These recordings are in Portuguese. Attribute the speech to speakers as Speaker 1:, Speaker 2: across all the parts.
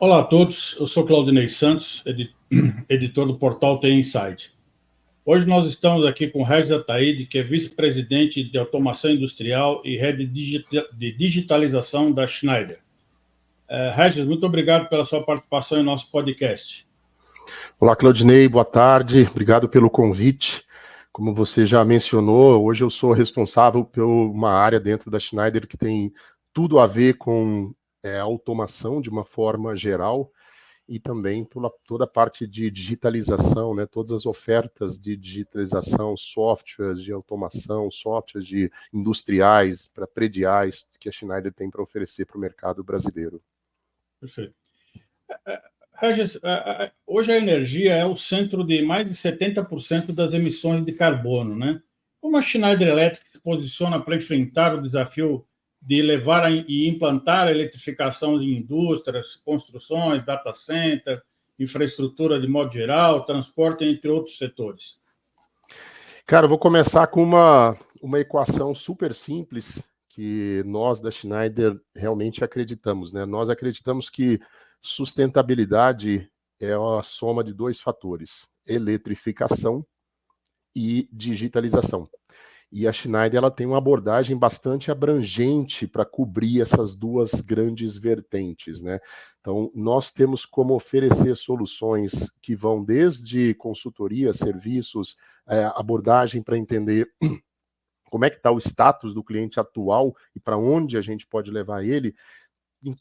Speaker 1: Olá a todos, eu sou Claudinei Santos, editor do portal TI Insight. Hoje nós estamos aqui com o Regis Ataíde, que é vice-presidente de automação industrial e head de digitalização da Schneider. Regis, muito obrigado pela sua participação em nosso podcast.
Speaker 2: Olá, Claudinei, boa tarde, obrigado pelo convite. Como você já mencionou, hoje eu sou responsável por uma área dentro da Schneider que tem tudo a ver com automação de uma forma geral e também por toda a parte de digitalização, né? Todas as ofertas de digitalização, softwares de automação, softwares de industriais, para prediais, que a Schneider tem para oferecer para o mercado brasileiro.
Speaker 1: Perfeito. Regis, hoje a energia é o centro de mais de 70% das emissões de carbono, né? Como a Schneider Electric se posiciona para enfrentar o desafio de levar e implantar a eletrificação de indústrias, construções, data center, infraestrutura de modo geral, transporte, entre outros setores?
Speaker 2: Cara, eu vou começar com uma equação super simples que nós da Schneider realmente acreditamos, né? Nós acreditamos que sustentabilidade é a soma de dois fatores, eletrificação e digitalização. E a Schneider ela tem uma abordagem bastante abrangente para cobrir essas duas grandes vertentes, né? Então, nós temos como oferecer soluções que vão desde consultoria, serviços, abordagem para entender como é que está o status do cliente atual e para onde a gente pode levar ele, em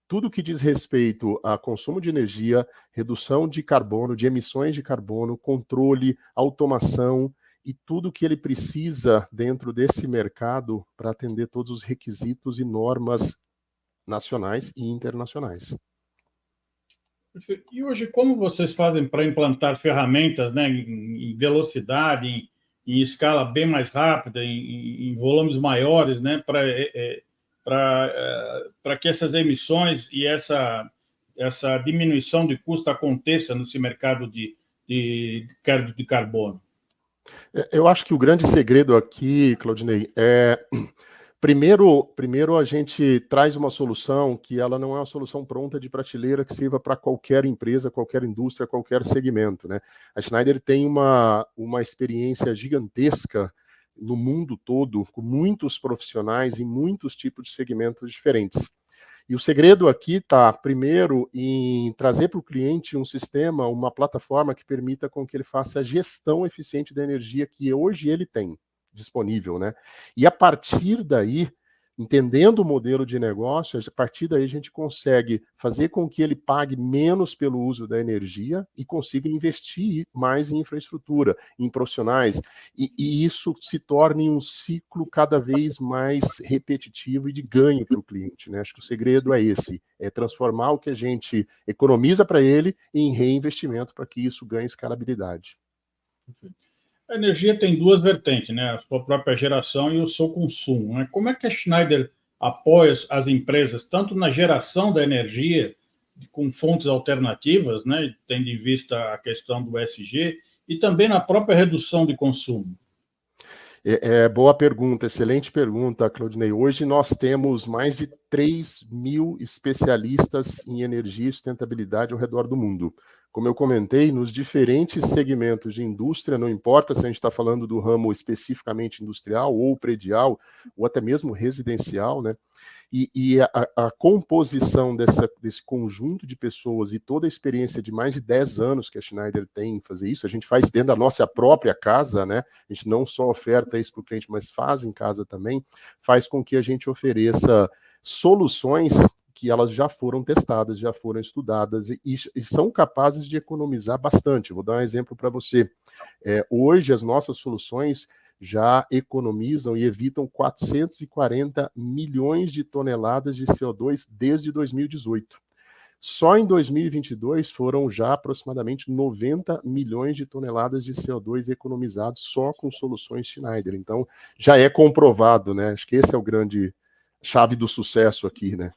Speaker 2: tudo que diz respeito a consumo de energia, redução de carbono, de emissões de carbono, controle, automação, e tudo que ele precisa dentro desse mercado para atender todos os requisitos e normas nacionais e internacionais.
Speaker 1: E hoje, como vocês fazem para implantar ferramentas, né, em velocidade, em escala bem mais rápida, em volumes maiores, né, para que essas emissões e essa diminuição de custo aconteça nesse mercado de carbono?
Speaker 2: Eu acho que o grande segredo aqui, Claudinei, primeiro a gente traz uma solução que ela não é uma solução pronta de prateleira que sirva para qualquer empresa, qualquer indústria, qualquer segmento, né? A Schneider tem uma experiência gigantesca no mundo todo, com muitos profissionais em muitos tipos de segmentos diferentes. E o segredo aqui está, primeiro, em trazer para o cliente um sistema, uma plataforma que permita com que ele faça a gestão eficiente da energia que hoje ele tem disponível, né? E a partir daí, entendendo o modelo de negócio, a partir daí a gente consegue fazer com que ele pague menos pelo uso da energia e consiga investir mais em infraestrutura, em profissionais, e isso se torne um ciclo cada vez mais repetitivo e de ganho para o cliente, né? Acho que o segredo é esse, é transformar o que a gente economiza para ele em reinvestimento para que isso ganhe escalabilidade.
Speaker 1: A energia tem duas vertentes, né? A sua própria geração e o seu consumo, né? Como é que a Schneider apoia as empresas tanto na geração da energia com fontes alternativas, né? Tendo em vista a questão do ESG, e também na própria redução de consumo?
Speaker 2: Boa pergunta, excelente pergunta, Claudinei. Hoje nós temos mais de 3.000 especialistas em energia e sustentabilidade ao redor do mundo. Como eu comentei, nos diferentes segmentos de indústria, não importa se a gente está falando do ramo especificamente industrial ou predial, ou até mesmo residencial, né? E a composição desse conjunto de pessoas e toda a experiência de mais de 10 anos que a Schneider tem em fazer isso, a gente faz dentro da nossa própria casa, né? A gente não só oferta isso para o cliente, mas faz em casa também, faz com que a gente ofereça soluções que elas já foram testadas, já foram estudadas e são capazes de economizar bastante. Vou dar um exemplo para você. Hoje, as nossas soluções já economizam e evitam 440 milhões de toneladas de CO2 desde 2018. Só em 2022 foram já aproximadamente 90 milhões de toneladas de CO2 economizados só com soluções Schneider. Então, já é comprovado, né? Acho que esse é o grande chave do sucesso aqui, né?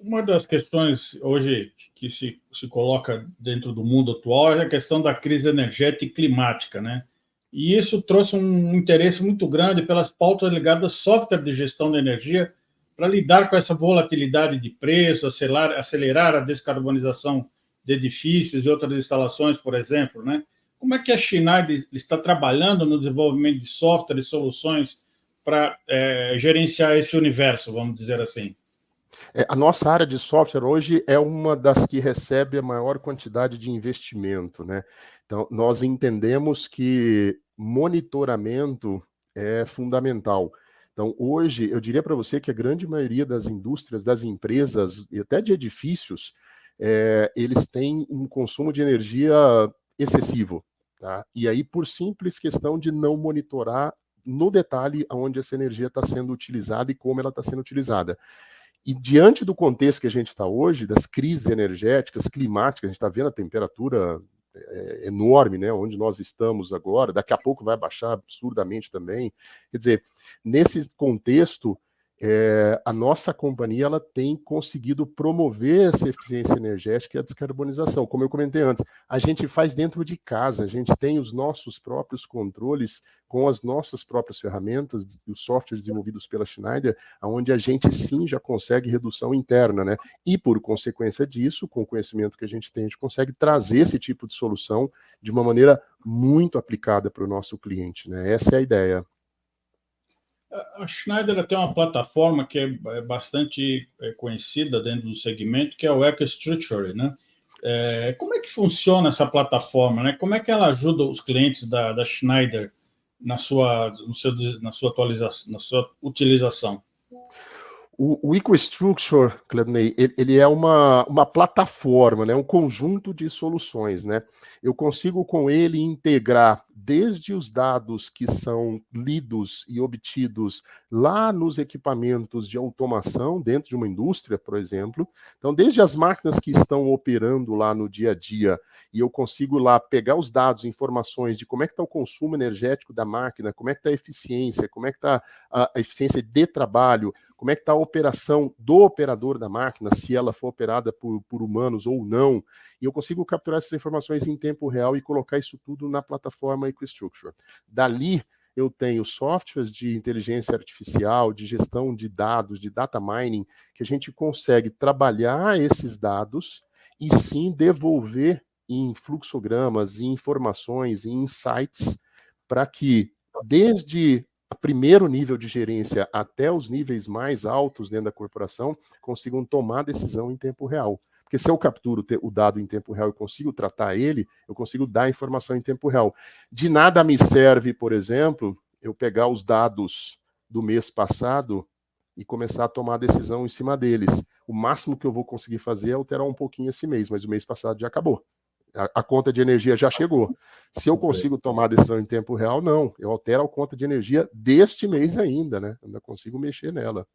Speaker 1: Uma das questões hoje que se coloca dentro do mundo atual é a questão da crise energética e climática, né? E isso trouxe um interesse muito grande pelas pautas ligadas ao software de gestão da energia para lidar com essa volatilidade de preço, acelerar a descarbonização de edifícios e outras instalações, por exemplo, né? Como é que a Schneider está trabalhando no desenvolvimento de software e soluções para gerenciar esse universo, vamos dizer assim?
Speaker 2: A nossa área de software hoje é uma das que recebe a maior quantidade de investimento, né? Então, nós entendemos que monitoramento é fundamental. Então, hoje, eu diria para você que a grande maioria das indústrias, das empresas e até de edifícios, eles têm um consumo de energia excessivo, tá? E aí, por simples questão de não monitorar no detalhe onde essa energia está sendo utilizada e como ela está sendo utilizada. E diante do contexto que a gente está hoje, das crises energéticas, climáticas, a gente está vendo a temperatura enorme, né, onde nós estamos agora, daqui a pouco vai baixar absurdamente também. Quer dizer, nesse contexto, a nossa companhia ela tem conseguido promover essa eficiência energética e a descarbonização. Como eu comentei antes, a gente faz dentro de casa, a gente tem os nossos próprios controles com as nossas próprias ferramentas, os softwares desenvolvidos pela Schneider, onde a gente sim já consegue redução interna, né? E por consequência disso, com o conhecimento que a gente tem, a gente consegue trazer esse tipo de solução de uma maneira muito aplicada para o nosso cliente, né? Essa é a ideia.
Speaker 1: A Schneider tem uma plataforma que é bastante conhecida dentro do segmento, que é o EcoStruxure, né? Como é que funciona essa plataforma, né? Como é que ela ajuda os clientes da Schneider na sua atualização, na sua utilização?
Speaker 2: O EcoStruxure, Clebney, ele é uma plataforma, né, um conjunto de soluções, né? Eu consigo com ele integrar desde os dados que são lidos e obtidos lá nos equipamentos de automação dentro de uma indústria, por exemplo. Então, desde as máquinas que estão operando lá no dia a dia, e eu consigo lá pegar os dados, informações de como é que está o consumo energético da máquina, como é que está a eficiência, como é que está a eficiência de trabalho, como é que está a operação do operador da máquina, se ela for operada por humanos ou não, e eu consigo capturar essas informações em tempo real e colocar isso tudo na plataforma EcoStruxure. Dali, eu tenho softwares de inteligência artificial, de gestão de dados, de data mining, que a gente consegue trabalhar esses dados e sim devolver em fluxogramas, em informações, em insights, para que, desde o primeiro nível de gerência até os níveis mais altos dentro da corporação, consigam tomar decisão em tempo real. Porque se eu capturo o dado em tempo real e consigo tratar ele, eu consigo dar informação em tempo real. De nada me serve, por exemplo, eu pegar os dados do mês passado e começar a tomar decisão em cima deles. O máximo que eu vou conseguir fazer é alterar um pouquinho esse mês, mas o mês passado já acabou. A conta de energia já chegou. Se eu consigo tomar a decisão em tempo real, não. Eu altero a conta de energia deste mês ainda, né? Ainda consigo mexer nela.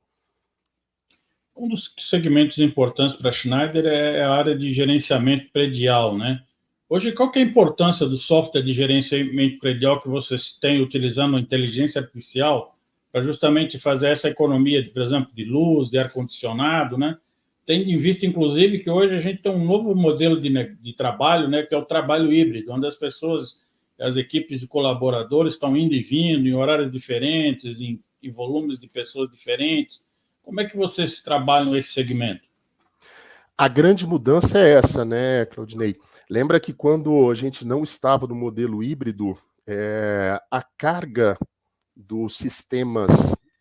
Speaker 1: Um dos segmentos importantes para a Schneider é a área de gerenciamento predial, né? Hoje, qual que é a importância do software de gerenciamento predial que vocês têm utilizando a inteligência artificial para justamente fazer essa economia, por exemplo, de luz, de ar-condicionado, né? Tendo em vista, inclusive, que hoje a gente tem um novo modelo de trabalho, né, que é o trabalho híbrido, onde as pessoas, as equipes de colaboradores estão indo e vindo em horários diferentes, em volumes de pessoas diferentes. Como é que vocês trabalham esse segmento?
Speaker 2: A grande mudança é essa, né, Claudinei? Lembra que quando a gente não estava no modelo híbrido, a carga dos sistemas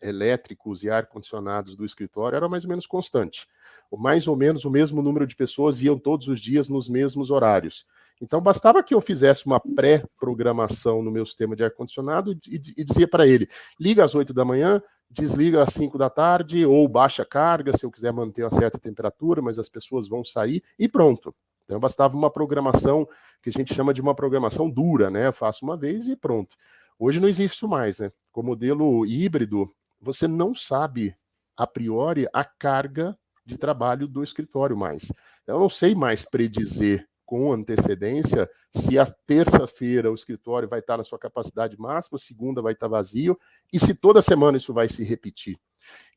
Speaker 2: elétricos e ar-condicionados do escritório era mais ou menos constante. Mais ou menos o mesmo número de pessoas iam todos os dias nos mesmos horários. Então, bastava que eu fizesse uma pré-programação no meu sistema de ar-condicionado e dizia para ele, liga às 8 da manhã, desliga às 5 da tarde, ou baixa carga, se eu quiser manter uma certa temperatura, mas as pessoas vão sair, e pronto. Então, bastava uma programação que a gente chama de uma programação dura, né? Eu faço uma vez e pronto. Hoje não existe isso mais, né? Com o modelo híbrido, você não sabe, a priori, a carga de trabalho do escritório mais. Eu não sei mais predizer com antecedência se a terça-feira o escritório vai estar na sua capacidade máxima, segunda vai estar vazio, e se toda semana isso vai se repetir.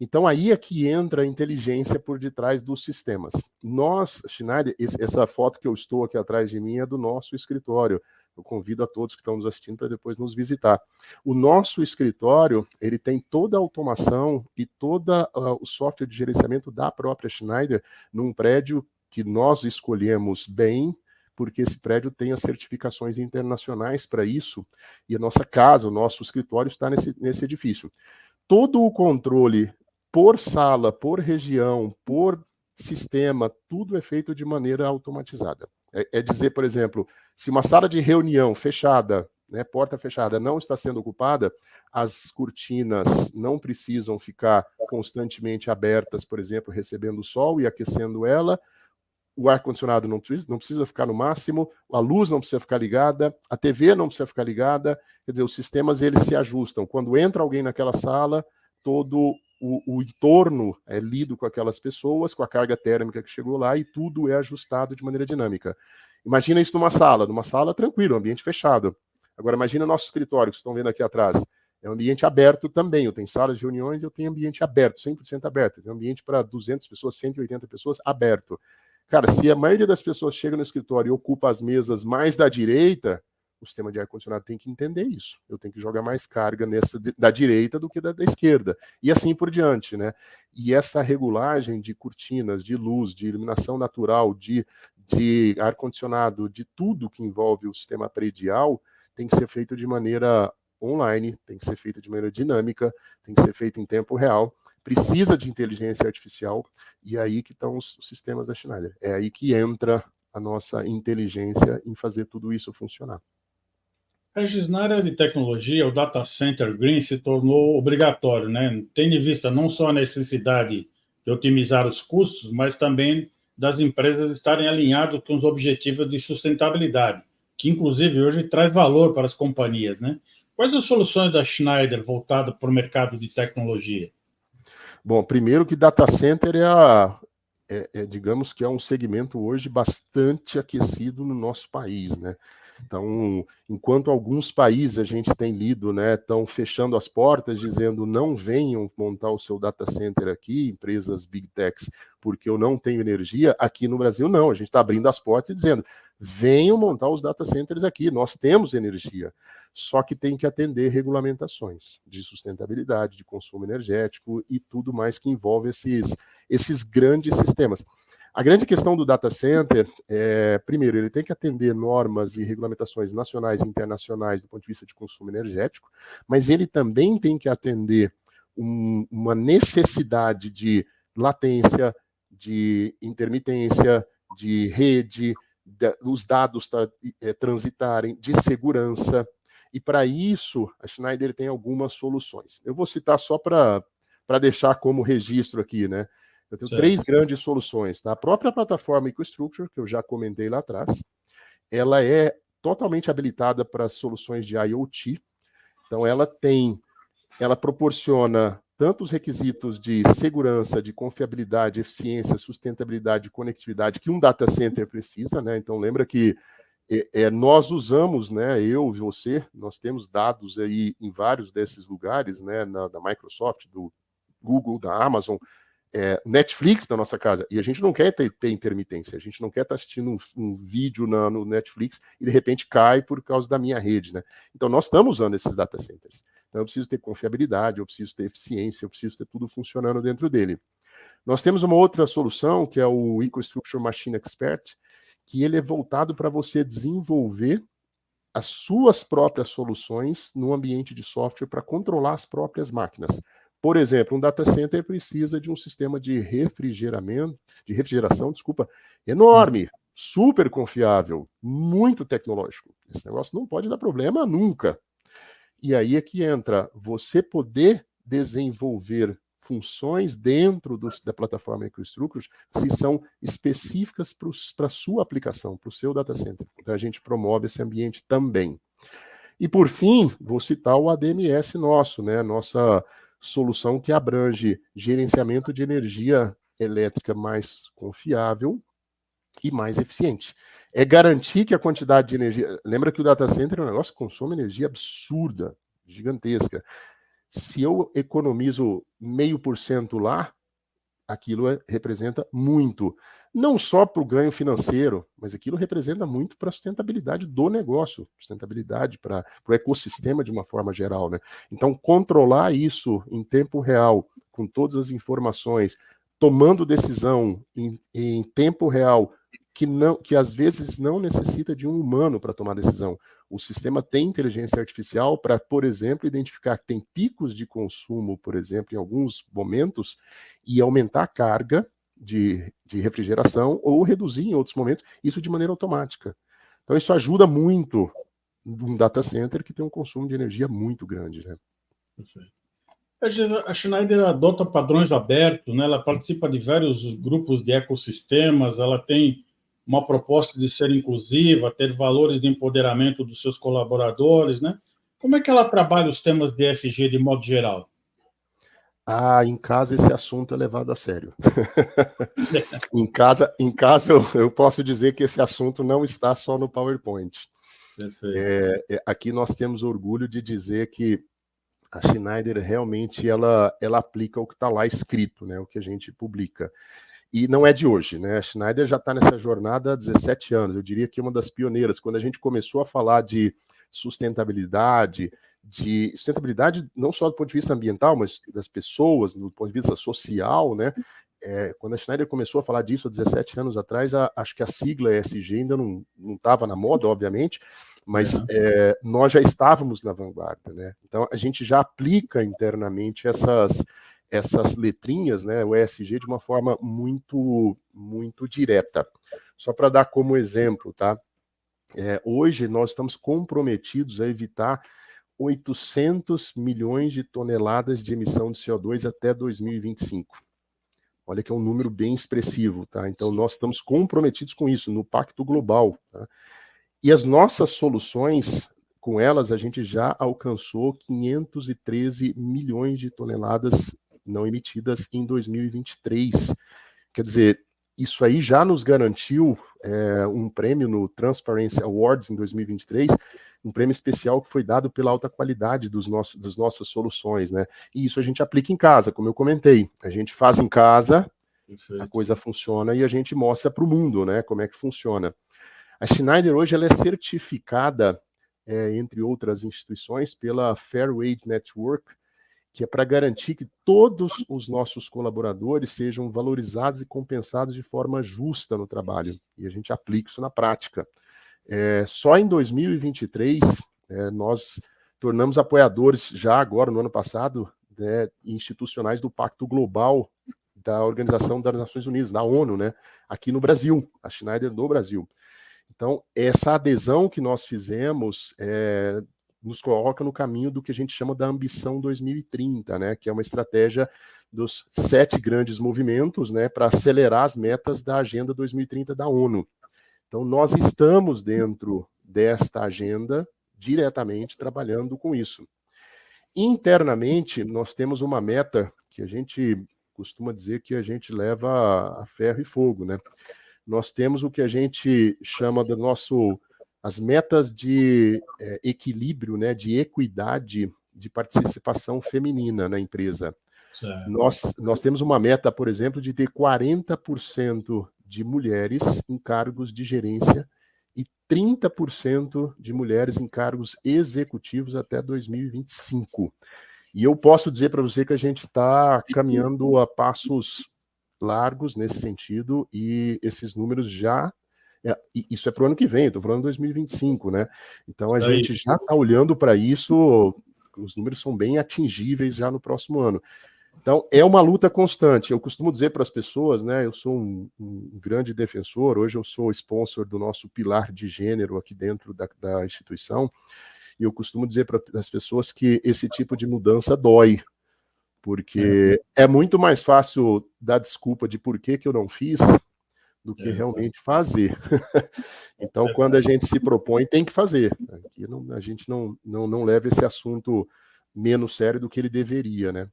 Speaker 2: Então aí é que entra a inteligência por detrás dos sistemas. Nós, Schneider, essa foto que eu estou aqui atrás de mim é do nosso escritório. Eu convido a todos que estão nos assistindo para depois nos visitar. O nosso escritório, ele tem toda a automação e todo o software de gerenciamento da própria Schneider num prédio que nós escolhemos bem, porque esse prédio tem as certificações internacionais para isso, e a nossa casa, o nosso escritório está nesse edifício. Todo o controle por sala, por região, por sistema, tudo é feito de maneira automatizada. É dizer, por exemplo, se uma sala de reunião fechada, né, porta fechada, não está sendo ocupada, as cortinas não precisam ficar constantemente abertas, por exemplo, recebendo o sol e aquecendo ela, o ar-condicionado não precisa ficar no máximo, a luz não precisa ficar ligada, a TV não precisa ficar ligada, quer dizer, os sistemas eles se ajustam. Quando entra alguém naquela sala, todo o entorno é lido com aquelas pessoas, com a carga térmica que chegou lá, e tudo é ajustado de maneira dinâmica. Imagina isso numa sala tranquilo, ambiente fechado. Agora imagina nosso escritório, que vocês estão vendo aqui atrás. É um ambiente aberto também, eu tenho salas de reuniões, eu tenho ambiente aberto, 100% aberto. Eu tenho ambiente para 200 pessoas, 180 pessoas, aberto. Cara, se a maioria das pessoas chega no escritório e ocupa as mesas mais da direita, o sistema de ar-condicionado tem que entender isso. Eu tenho que jogar mais carga nessa da direita do que da esquerda. E assim por diante, né? E essa regulagem de cortinas, de luz, de iluminação natural, de ar-condicionado, de tudo que envolve o sistema predial, tem que ser feito de maneira online, tem que ser feito de maneira dinâmica, tem que ser feito em tempo real. Precisa de inteligência artificial, e é aí que estão os sistemas da Schneider. É aí que entra a nossa inteligência em fazer tudo isso funcionar.
Speaker 1: Regis, na área de tecnologia, o data center green se tornou obrigatório, né? Tendo em vista não só a necessidade de otimizar os custos, mas também das empresas estarem alinhadas com os objetivos de sustentabilidade, que inclusive hoje traz valor para as companhias, né? Quais as soluções da Schneider voltadas para o mercado de tecnologia?
Speaker 2: Bom, primeiro que data center digamos que é um segmento hoje bastante aquecido no nosso país, né? Então, enquanto alguns países a gente tem lido, né, estão fechando as portas, dizendo não venham montar o seu data center aqui, empresas big techs, porque eu não tenho energia, aqui no Brasil não, a gente está abrindo as portas e dizendo venham montar os data centers aqui, nós temos energia, só que tem que atender regulamentações de sustentabilidade, de consumo energético e tudo mais que envolve esses grandes sistemas. A grande questão do data center é, primeiro, ele tem que atender normas e regulamentações nacionais e internacionais do ponto de vista de consumo energético, mas ele também tem que atender uma necessidade de latência, de intermitência, de rede, os dados transitarem, de segurança. E para isso, a Schneider tem algumas soluções. Eu vou citar só para deixar como registro aqui, né? Eu tenho três grandes soluções. Tá? A própria plataforma EcoStruxure, que eu já comentei lá atrás, ela é totalmente habilitada para soluções de IoT. Então, ela proporciona tanto os requisitos de segurança, de confiabilidade, eficiência, sustentabilidade, conectividade que um data center precisa, né? Então, lembra que nós usamos, né, eu e você, nós temos dados aí em vários desses lugares, né, da Microsoft, do Google, da Amazon, Netflix na nossa casa, e a gente não quer ter intermitência, a gente não quer estar assistindo um vídeo no Netflix e de repente cai por causa da minha rede, né? Então nós estamos usando esses data centers. Então eu preciso ter confiabilidade, eu preciso ter eficiência, eu preciso ter tudo funcionando dentro dele. Nós temos uma outra solução, que é o EcoStruxure Machine Expert, que ele é voltado para você desenvolver as suas próprias soluções no ambiente de software para controlar as próprias máquinas. Por exemplo, um data center precisa de um sistema de refrigeração, enorme, super confiável, muito tecnológico. Esse negócio não pode dar problema nunca. E aí é que entra você poder desenvolver funções dentro da plataforma EcoStruxure se são específicas para a sua aplicação, para o seu data center. Então a gente promove esse ambiente também. E por fim, vou citar o ADMS nosso, né? Nossa solução que abrange gerenciamento de energia elétrica mais confiável e mais eficiente. É garantir que a quantidade de energia... Lembra que o data center é um negócio que consome energia absurda, gigantesca. Se eu economizo 0,5% lá, aquilo representa muito. não só para o ganho financeiro, mas aquilo representa muito para a sustentabilidade do negócio, sustentabilidade para o ecossistema de uma forma geral, né? Então, controlar isso em tempo real, com todas as informações, tomando decisão em tempo real, que às vezes não necessita de um humano para tomar decisão. O sistema tem inteligência artificial para, por exemplo, identificar que tem picos de consumo, por exemplo, em alguns momentos, e aumentar a carga de refrigeração ou reduzir em outros momentos, isso de maneira automática. Então, isso ajuda muito um data center que tem um consumo de energia muito grande, né?
Speaker 1: A Schneider adota padrões abertos, né? Ela participa de vários grupos de ecossistemas, ela tem uma proposta de ser inclusiva, ter valores de empoderamento dos seus colaboradores, né? Como é que ela trabalha os temas de ESG de modo geral?
Speaker 2: Em casa esse assunto é levado a sério. em casa eu posso dizer que esse assunto não está só no PowerPoint. Aqui nós temos orgulho de dizer que a Schneider realmente ela aplica o que está lá escrito, né, o que a gente publica. E não é de hoje, né? A Schneider já está nessa jornada há 17 anos. Eu diria que é uma das pioneiras. Quando a gente começou a falar de sustentabilidade não só do ponto de vista ambiental, mas das pessoas, do ponto de vista social, né? Quando a Schneider começou a falar disso há 17 anos atrás, acho que a sigla ESG ainda não estava na moda, obviamente, mas nós já estávamos na vanguarda, né? Então a gente já aplica internamente essas letrinhas, né, o ESG, de uma forma muito, muito direta. Só para dar como exemplo, tá? Hoje nós estamos comprometidos a evitar 800 milhões de toneladas de emissão de CO2 até 2025. Olha que é um número bem expressivo, tá? Então nós estamos comprometidos com isso, no Pacto Global, tá? E as nossas soluções, com elas, a gente já alcançou 513 milhões de toneladas não emitidas em 2023. Quer dizer, isso aí já nos garantiu um prêmio no Transparency Awards em 2023, um prêmio especial que foi dado pela alta qualidade das nossas soluções, né? E isso a gente aplica em casa, como eu comentei. A gente faz em casa, a coisa funciona e a gente mostra para o mundo, né, como é que funciona. A Schneider hoje ela é certificada, entre outras instituições, pela Fair Wage Network, que é para garantir que todos os nossos colaboradores sejam valorizados e compensados de forma justa no trabalho. E a gente aplica isso na prática. Só em 2023, nós tornamos apoiadores, já agora, no ano passado, né, institucionais do Pacto Global da Organização das Nações Unidas, da ONU, né, aqui no Brasil, a Schneider do Brasil. Então, essa adesão que nós fizemos nos coloca no caminho do que a gente chama da Ambição 2030, né, que é uma estratégia dos 7 grandes movimentos, né, para acelerar as metas da Agenda 2030 da ONU. Então, nós estamos dentro desta agenda diretamente trabalhando com isso. Internamente, nós temos uma meta que a gente costuma dizer que a gente leva a ferro e fogo, né? Nós temos o que a gente chama as metas de equilíbrio, né, de equidade de participação feminina na empresa. Nós temos uma meta, por exemplo, de ter 40% de mulheres em cargos de gerência e 30% de mulheres em cargos executivos até 2025. E eu posso dizer para você que a gente está caminhando a passos largos nesse sentido, e esses números já... isso é para o ano que vem, estou falando 2025, né? Então a gente já está olhando para isso, os números são bem atingíveis já no próximo ano. Então é uma luta constante. Eu costumo dizer para as pessoas, né? Eu sou um grande defensor, hoje eu sou sponsor do nosso pilar de gênero aqui dentro da instituição, e eu costumo dizer para as pessoas que esse tipo de mudança dói, porque é muito mais fácil dar desculpa de por que eu não fiz do que realmente fazer. Então, quando a gente se propõe, tem que fazer. Aqui a gente não leva esse assunto menos sério do que ele deveria, né?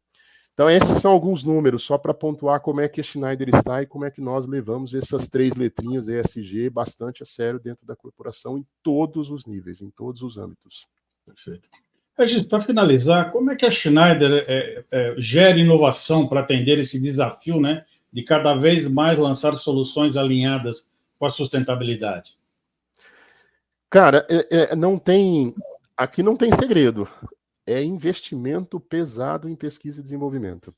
Speaker 2: Então, esses são alguns números, só para pontuar como é que a Schneider está e como é que nós levamos essas 3 letrinhas ESG bastante a sério dentro da corporação, em todos os níveis, em todos os âmbitos.
Speaker 1: Perfeito. Regis, para finalizar, como é que a Schneider gera inovação para atender esse desafio, né, de cada vez mais lançar soluções alinhadas com a sustentabilidade?
Speaker 2: Cara, aqui não tem segredo. É investimento pesado em pesquisa e desenvolvimento.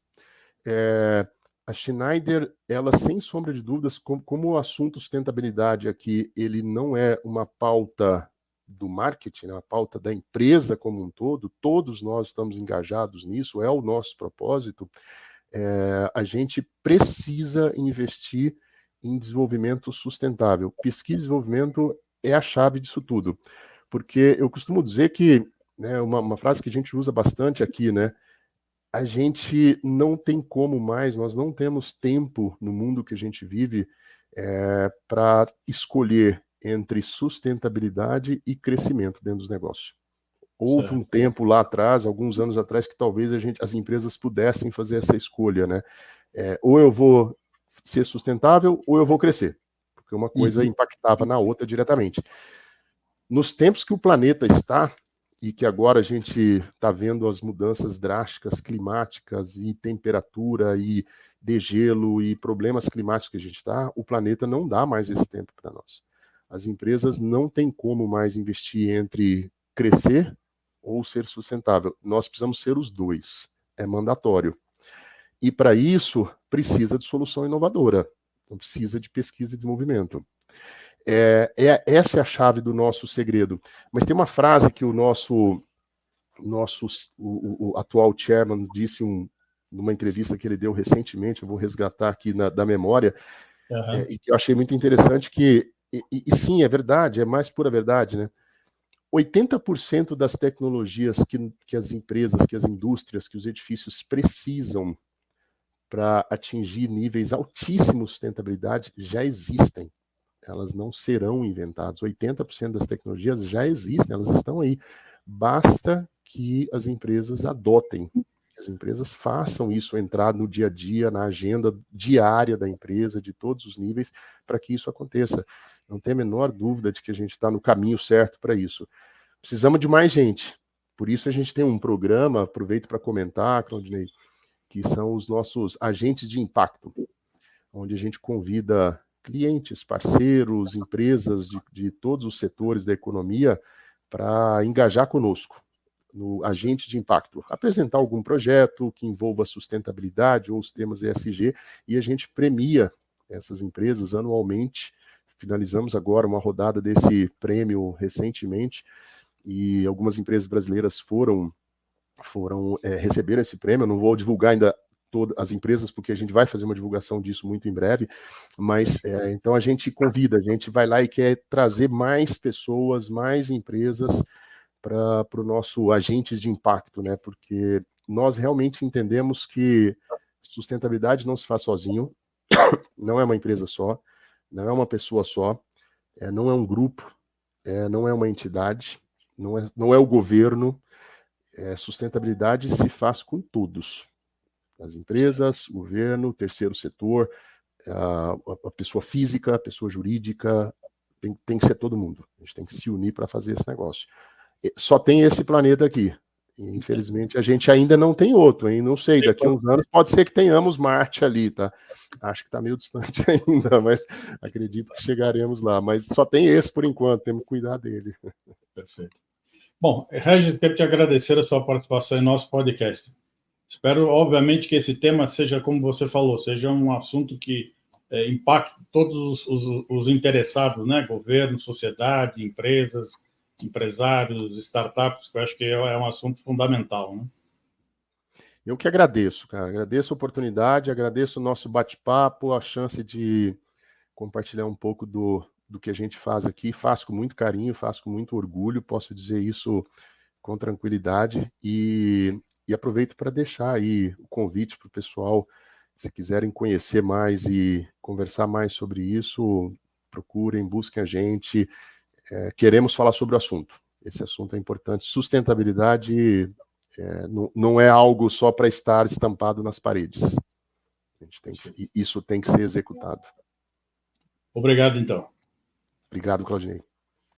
Speaker 2: A Schneider, ela sem sombra de dúvidas, como o assunto sustentabilidade aqui, ele não é uma pauta do marketing, é uma pauta da empresa como um todo, todos nós estamos engajados nisso, é o nosso propósito, a gente precisa investir em desenvolvimento sustentável. Pesquisa e desenvolvimento é a chave disso tudo, porque eu costumo dizer que, né, uma frase que a gente usa bastante aqui, né, a gente não tem como mais, nós não temos tempo no mundo que a gente vive para escolher entre sustentabilidade e crescimento dentro dos negócios. Houve um tempo lá atrás, alguns anos atrás, que talvez as empresas pudessem fazer essa escolha, né? Ou eu vou ser sustentável ou eu vou crescer, porque uma coisa impactava na outra diretamente. Nos tempos que o planeta está, e que agora a gente está vendo as mudanças drásticas climáticas e temperatura e degelo e problemas climáticos que a gente está, o planeta não dá mais esse tempo para nós. As empresas não têm como mais investir entre crescer ou ser sustentável. Nós precisamos ser os dois. É mandatório. E para isso, precisa de solução inovadora. Então, precisa de pesquisa e desenvolvimento. Essa é a chave do nosso segredo. Mas tem uma frase que o atual chairman disse numa entrevista que ele deu recentemente, eu vou resgatar aqui da memória, e que eu achei muito interessante, e sim, é verdade, é mais pura verdade, né? 80% das tecnologias que as empresas, que as indústrias, que os edifícios precisam para atingir níveis altíssimos de sustentabilidade já existem. Elas não serão inventadas. 80% das tecnologias já existem, elas estão aí. Basta que as empresas adotem, que as empresas façam isso entrar no dia a dia, na agenda diária da empresa, de todos os níveis, para que isso aconteça. Não tem a menor dúvida de que a gente está no caminho certo para isso. Precisamos de mais gente. Por isso a gente tem um programa, aproveito para comentar, Claudinei, que são os nossos agentes de impacto, onde a gente convida clientes, parceiros, empresas de todos os setores da economia para engajar conosco no agente de impacto, apresentar algum projeto que envolva sustentabilidade ou os temas ESG, e a gente premia essas empresas anualmente. Finalizamos agora uma rodada desse prêmio recentemente, e algumas empresas brasileiras foram receber esse prêmio. Eu não vou divulgar ainda todas as empresas, porque a gente vai fazer uma divulgação disso muito em breve, mas então a gente convida, a gente vai lá e quer trazer mais pessoas, mais empresas para o nosso agentes de impacto, né? Porque nós realmente entendemos que sustentabilidade não se faz sozinho, não é uma empresa só, não é uma pessoa só, não é um grupo, não é uma entidade, não é o governo. Sustentabilidade se faz com todos. As empresas, o governo, o terceiro setor, a pessoa física, a pessoa jurídica, tem que ser todo mundo. A gente tem que se unir para fazer esse negócio. Só tem esse planeta aqui. E, infelizmente, a gente ainda não tem outro, hein? Não sei, daqui a uns anos pode ser que tenhamos Marte ali, tá? Acho que está meio distante ainda, mas acredito que chegaremos lá. Mas só tem esse por enquanto, temos que cuidar dele.
Speaker 1: Perfeito. Bom, Regis, quero te agradecer a sua participação em nosso podcast. Espero, obviamente, que esse tema seja, como você falou, seja um assunto que impacte todos os interessados, né? Governo, sociedade, empresas, empresários, startups, que eu acho que é um assunto fundamental, né?
Speaker 2: Eu que agradeço, cara. Agradeço a oportunidade, agradeço o nosso bate-papo, a chance de compartilhar um pouco do que a gente faz aqui. Faço com muito carinho, faço com muito orgulho, posso dizer isso com tranquilidade, e aproveito para deixar aí o convite para o pessoal, se quiserem conhecer mais e conversar mais sobre isso, procurem, busquem a gente. Queremos falar sobre o assunto. Esse assunto é importante. Sustentabilidade não é algo só para estar estampado nas paredes. Isso tem que ser executado.
Speaker 1: Obrigado, então.
Speaker 2: Obrigado, Claudinei.